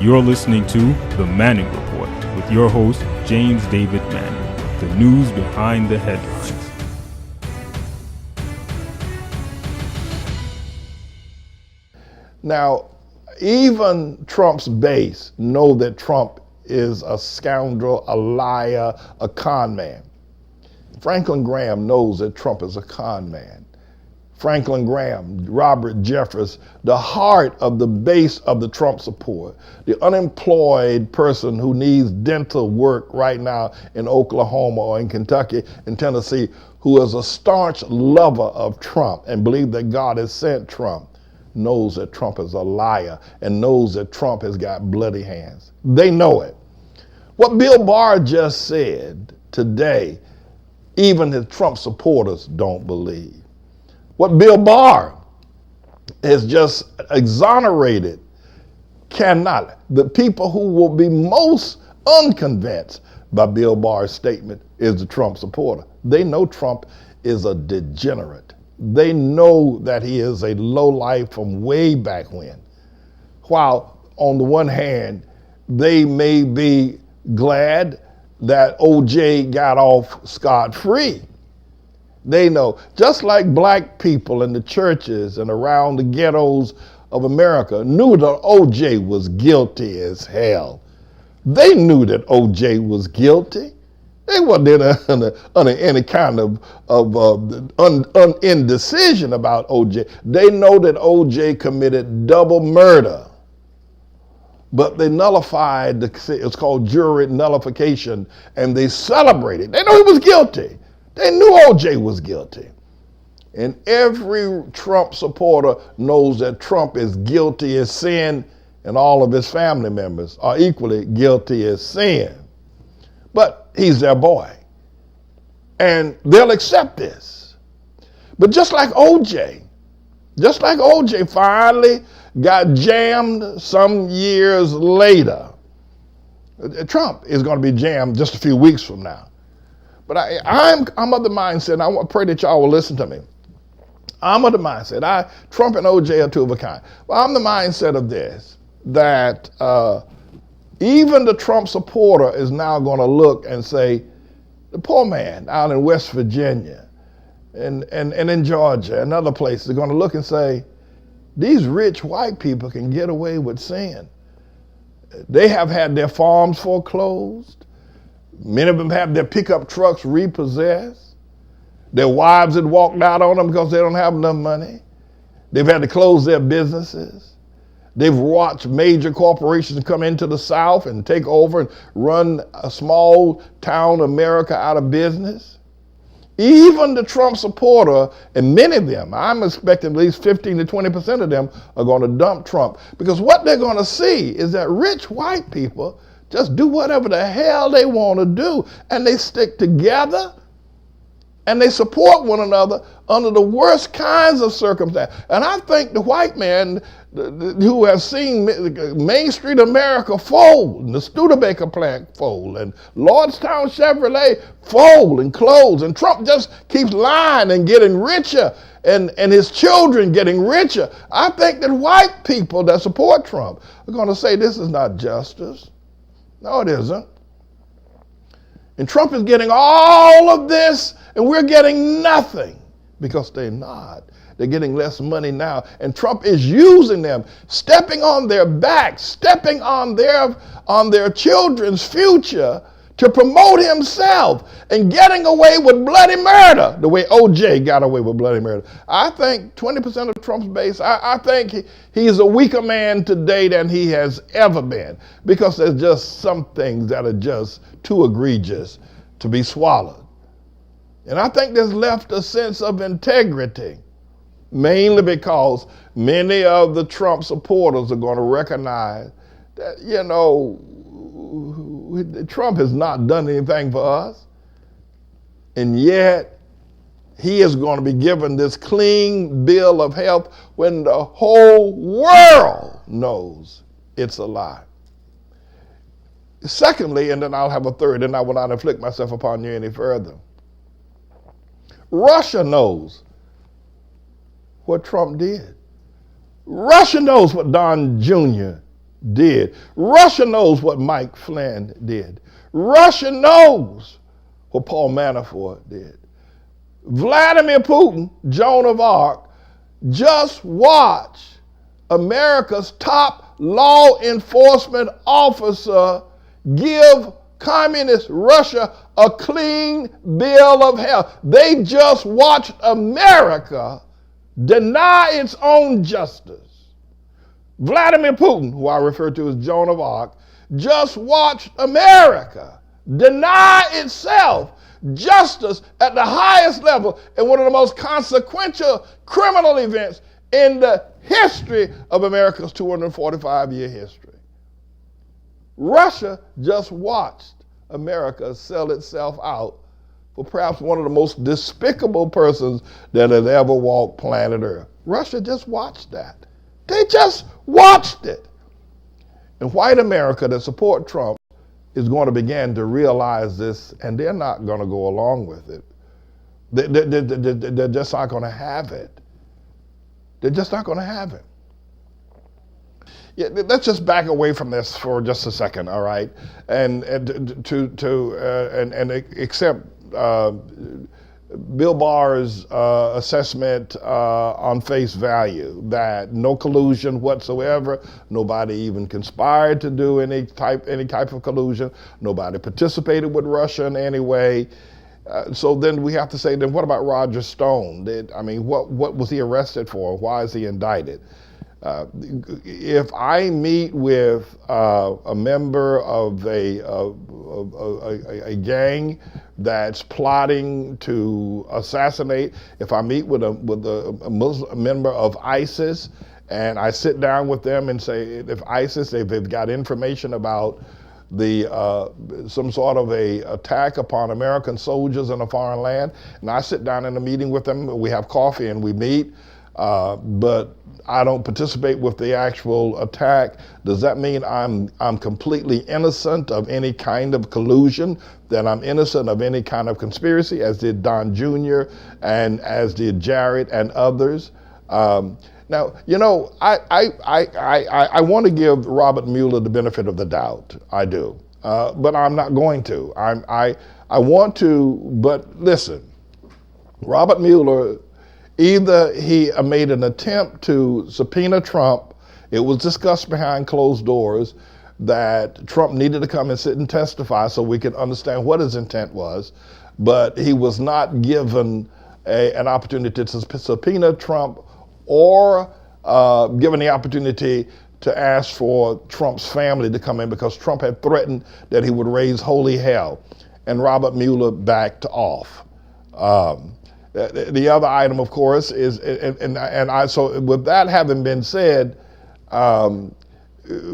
You're listening to The Manning Report with your host, James David Manning. The news behind the headlines. Now, even Trump's base know that Trump is a scoundrel, a liar, a con man. Franklin Graham knows that Trump is a con man. Franklin Graham, Robert Jeffress, the heart of the base of the Trump support, the unemployed person who needs dental work right now in Oklahoma or in Kentucky and Tennessee, who is a staunch lover of Trump and believes that God has sent Trump, knows that Trump is a liar and knows that Trump has got bloody hands. They know it. What Bill Barr just said today, even his Trump supporters don't believe. What Bill Barr has just exonerated cannot. The people who will be most unconvinced by Bill Barr's statement is the Trump supporter. They know Trump is a degenerate. They know that he is a lowlife from way back when. While on the one hand, they may be glad that OJ got off scot-free. They know, just like black people in the churches and around the ghettos of America knew that OJ was guilty as hell. They knew that OJ was guilty. They weren't under any kind of indecision about OJ. They know that OJ committed double murder, but they nullified, it's called jury nullification, and they celebrated. They know he was guilty. They knew OJ was guilty. And every Trump supporter knows that Trump is guilty as sin, and all of his family members are equally guilty as sin. But he's their boy. And they'll accept this. But just like OJ finally got jammed some years later, Trump is going to be jammed just a few weeks from now. But I'm of the mindset, and I pray that y'all will listen to me. I'm of the mindset, Trump and OJ are two of a kind. Well, I'm the mindset of this, that even the Trump supporter is now going to look and say, the poor man out in West Virginia and in Georgia and other places are going to look and say, these rich white people can get away with sin. They have had their farms foreclosed. Many of them have their pickup trucks repossessed. Their wives had walked out on them because they don't have enough money. They've had to close their businesses. They've watched major corporations come into the South and take over and run a small town America out of business. Even the Trump supporter, and many of them, I'm expecting at least 15 to 20% of them are going to dump Trump, because what they're going to see is that rich white people just do whatever the hell they want to do, and they stick together and they support one another under the worst kinds of circumstances. And I think the white man who has seen Main Street America fold, and the Studebaker plant fold, and Lordstown Chevrolet fold and close, and Trump just keeps lying and getting richer, and his children getting richer. I think that white people that support Trump are going to say, this is not justice. No, it isn't. And Trump is getting all of this, and we're getting nothing, because they're not. They're getting less money now, and Trump is using them, stepping on their backs, stepping on their children's future to promote himself and getting away with bloody murder the way OJ got away with bloody murder. I think 20% of Trump's base, I think he's a weaker man today than he has ever been, because there's just some things that are just too egregious to be swallowed. And I think there's left a sense of integrity, mainly because many of the Trump supporters are going to recognize that, Trump has not done anything for us, and yet he is going to be given this clean bill of health when the whole world knows it's a lie. Secondly, and then I'll have a third, and I will not inflict myself upon you any further. Russia knows what Trump did. Russia knows what Don Jr. did. Russia knows what Mike Flynn did. Russia knows what Paul Manafort did. Vladimir Putin, Joan of Arc, just watch America's top law enforcement officer give communist Russia a clean bill of health. They just watched America deny its own justice. Vladimir Putin, who I refer to as Joan of Arc, just watched America deny itself justice at the highest level in one of the most consequential criminal events in the history of America's 245-year history. Russia just watched America sell itself out for perhaps one of the most despicable persons that has ever walked planet Earth. Russia just watched that. They just watched it. And white America that support Trump is going to begin to realize this, and they're not going to go along with it. They're just not going to have it. They're just not going to have it. Yeah, let's just back away from this for just a second, all right, and accept Bill Barr's assessment on face value that no collusion whatsoever, nobody even conspired to do any type of collusion, nobody participated with Russia in any way. So then we have to say, then what about Roger Stone? What was he arrested for? Why is he indicted? If I meet with a member of a gang that's plotting to assassinate, if I meet with a Muslim member of ISIS, and I sit down with them and say, if ISIS, if they've got information about some sort of a attack upon American soldiers in a foreign land, and I sit down in a meeting with them, we have coffee and we meet, but I don't participate with the actual attack, does that mean I'm completely innocent of any kind of collusion, that I'm innocent of any kind of conspiracy, as did Don Jr. and as did Jared and others? Now, you know, I want to give Robert Mueller the benefit of the doubt. I do, but I'm not going to. I want to, but listen, Robert Mueller, either he made an attempt to subpoena Trump. It was discussed behind closed doors that Trump needed to come and sit and testify so we could understand what his intent was, but he was not given an opportunity to subpoena Trump or given the opportunity to ask for Trump's family to come in, because Trump had threatened that he would raise holy hell, and Robert Mueller backed off. The other item, of course, is, so with that having been said,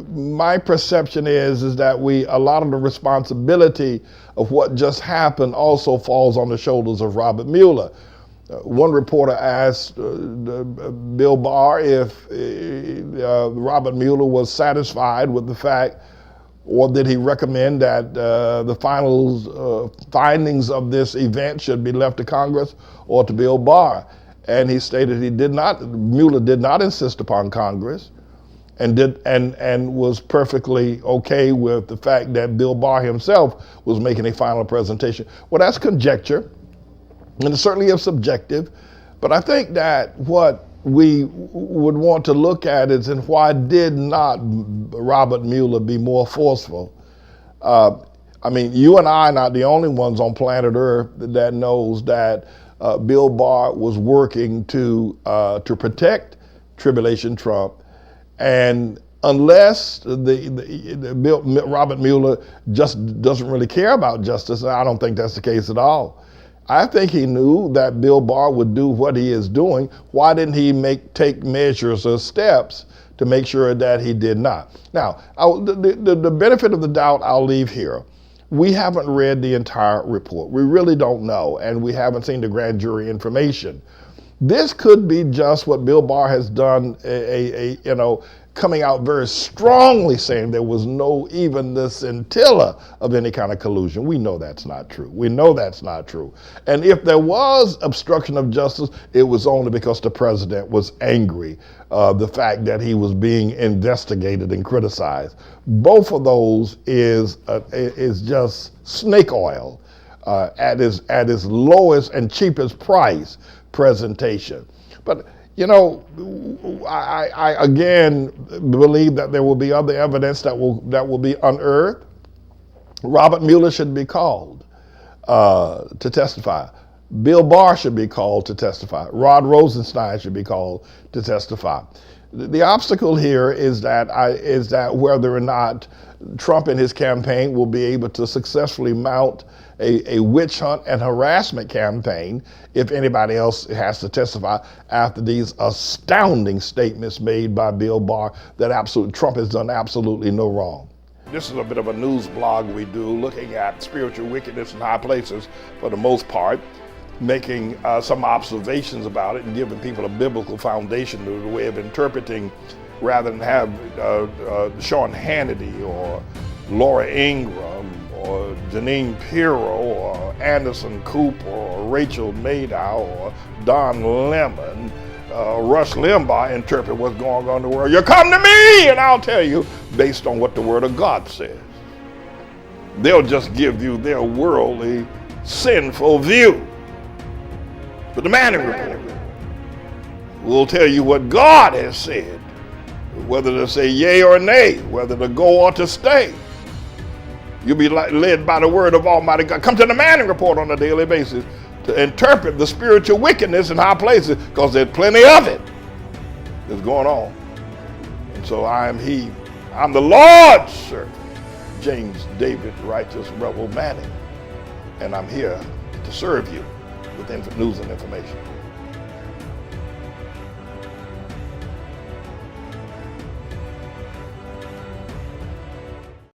my perception is that a lot of the responsibility of what just happened also falls on the shoulders of Robert Mueller. One reporter asked Bill Barr if Robert Mueller was satisfied with the fact, or did he recommend that the final findings of this event should be left to Congress or to Bill Barr? And he stated Mueller did not insist upon Congress, and was perfectly okay with the fact that Bill Barr himself was making a final presentation. Well, that's conjecture, and it's certainly subjective, but I think that what we would want to look at is, and why did not Robert Mueller be more forceful? You and I are not the only ones on planet Earth that knows that Bill Barr was working to protect Tribulation Trump, and unless Robert Mueller just doesn't really care about justice, and I don't think that's the case at all. I think he knew that Bill Barr would do what he is doing. Why didn't he take measures or steps to make sure that he did not? Now, the benefit of the doubt I'll leave here. We haven't read the entire report. We really don't know, and we haven't seen the grand jury information. This could be just what Bill Barr has done, coming out very strongly saying there was no even the scintilla of any kind of collusion. We know that's not true. We know that's not true. And if there was obstruction of justice, it was only because the president was angry, the fact that he was being investigated and criticized. Both of those is just snake oil at its lowest and cheapest price presentation. But you know, I again believe that there will be other evidence that will be unearthed. Robert Mueller should be called to testify. Bill Barr should be called to testify. Rod Rosenstein should be called to testify. The obstacle here is that whether or not Trump and his campaign will be able to successfully mount a witch hunt and harassment campaign if anybody else has to testify after these astounding statements made by Bill Barr that Trump has done absolutely no wrong. This is a bit of a news blog we do looking at spiritual wickedness in high places for the most part, making some observations about it and giving people a biblical foundation to the way of interpreting rather than have Sean Hannity or Laura Ingraham or Janine Pirro or Anderson Cooper or Rachel Maddow or Don Lemon, Rush Limbaugh interpret what's going on in the world. You come to me and I'll tell you based on what the Word of God says. They'll just give you their worldly, sinful view. But the Manning Report will tell you what God has said, whether to say yea or nay, whether to go or to stay. You'll be led by the word of Almighty God. Come to the Manning Report on a daily basis to interpret the spiritual wickedness in high places, because there's plenty of it that's going on. And so I'm the Lord's servant, James David Righteous Rebel Manning, and I'm here to serve you with news and information.